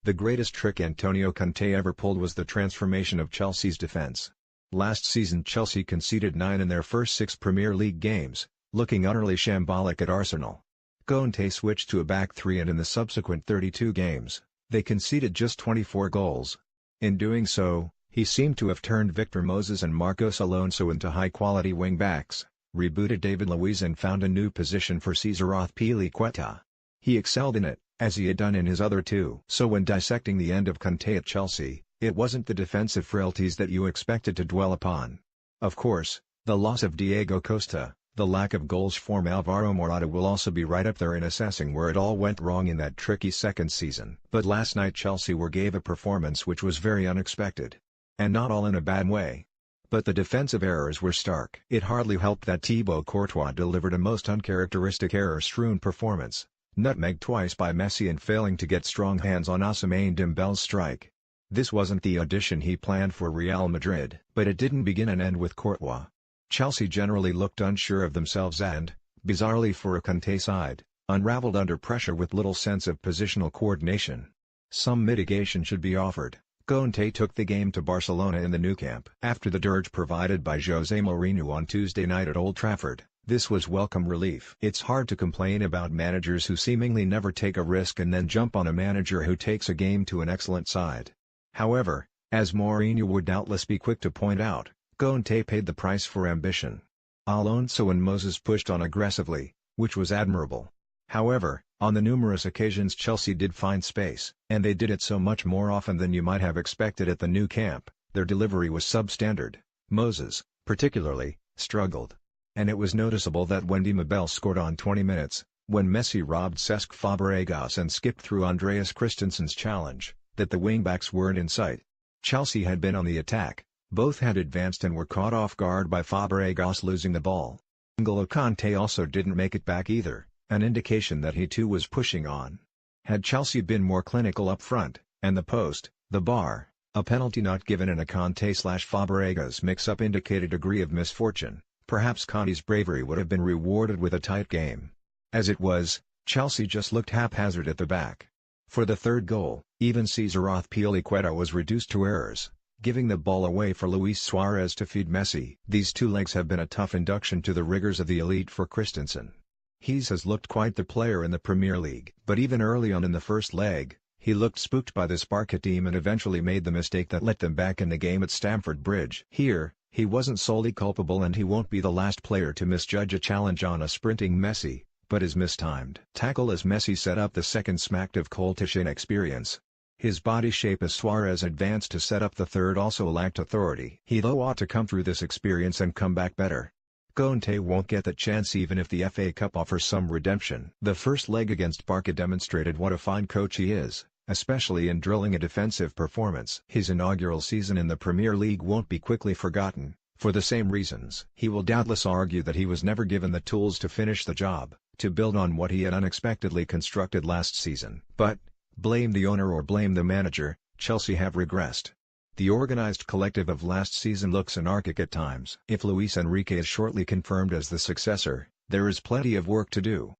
The greatest trick Antonio Conte ever pulled was the transformation of Chelsea's defence. Last season Chelsea conceded 9 in their first 6 Premier League games, looking utterly shambolic at Arsenal. Conte switched to a back three and in the subsequent 32 games, they conceded just 24 goals. In doing so, he seemed to have turned Victor Moses and Marcos Alonso into high-quality wing-backs, rebooted David Luiz and found a new position for Cesar Azpilicueta. He excelled in it, as he had done in his other 2. So when dissecting the end of Conte at Chelsea, it wasn't the defensive frailties that you expected to dwell upon. Of course, the loss of Diego Costa, the lack of goals from Alvaro Morata will also be right up there in assessing where it all went wrong in that tricky second season. But last night Chelsea gave a performance which was very unexpected. And not all in a bad way. But the defensive errors were stark. It hardly helped that Thibaut Courtois delivered a most uncharacteristic error-strewn performance, nutmegged twice by Messi and failing to get strong hands on Ousmane Dembele's strike. This wasn't the audition he planned for Real Madrid. But it didn't begin and end with Courtois. Chelsea generally looked unsure of themselves and, bizarrely for a Conte side, unraveled under pressure with little sense of positional coordination. Some mitigation should be offered. Conte took the game to Barcelona in the Nou Camp. After the dirge provided by José Mourinho on Tuesday night at Old Trafford, this was welcome relief. It's hard to complain about managers who seemingly never take a risk and then jump on a manager who takes a game to an excellent side. However, as Mourinho would doubtless be quick to point out, Conte paid the price for ambition. Alonso and Moses pushed on aggressively, which was admirable. However, on the numerous occasions Chelsea did find space, and they did it so much more often than you might have expected at the Nou Camp, their delivery was substandard. Moses, particularly, struggled. And it was noticeable that when Di Matteo scored on 20 minutes, when Messi robbed Cesc Fabregas and skipped through Andreas Christensen's challenge, that the wingbacks weren't in sight. Chelsea had been on the attack. Both had advanced and were caught off guard by Fabregas losing the ball. N'Golo Kanté also didn't make it back either, an indication that he too was pushing on. Had Chelsea been more clinical up front, and the post, the bar, a penalty not given and a Kanté/Fabregas mix-up indicate a degree of misfortune, perhaps Conte's bravery would have been rewarded with a tight game. As it was, Chelsea just looked haphazard at the back. For the third goal, even Cesar Azpilicueta was reduced to errors, giving the ball away for Luis Suarez to feed Messi. These 2 legs have been a tough induction to the rigors of the elite for Christensen. He has looked quite the player in the Premier League. But even early on in the first leg, he looked spooked by this Barca team and eventually made the mistake that let them back in the game at Stamford Bridge. Here, he wasn't solely culpable and he won't be the last player to misjudge a challenge on a sprinting Messi, but his mistimed tackle as Messi set up the second smacked of coltish inexperience. His body shape as Suarez advanced to set up the third also lacked authority. He though ought to come through this experience and come back better. Conte won't get that chance even if the FA Cup offers some redemption. The first leg against Barca demonstrated what a fine coach he is, especially in drilling a defensive performance. His inaugural season in the Premier League won't be quickly forgotten, for the same reasons. He will doubtless argue that he was never given the tools to finish the job, to build on what he had unexpectedly constructed last season. But, blame the owner or blame the manager, Chelsea have regressed. The organised collective of last season looks anarchic at times. If Luis Enrique is shortly confirmed as the successor, there is plenty of work to do.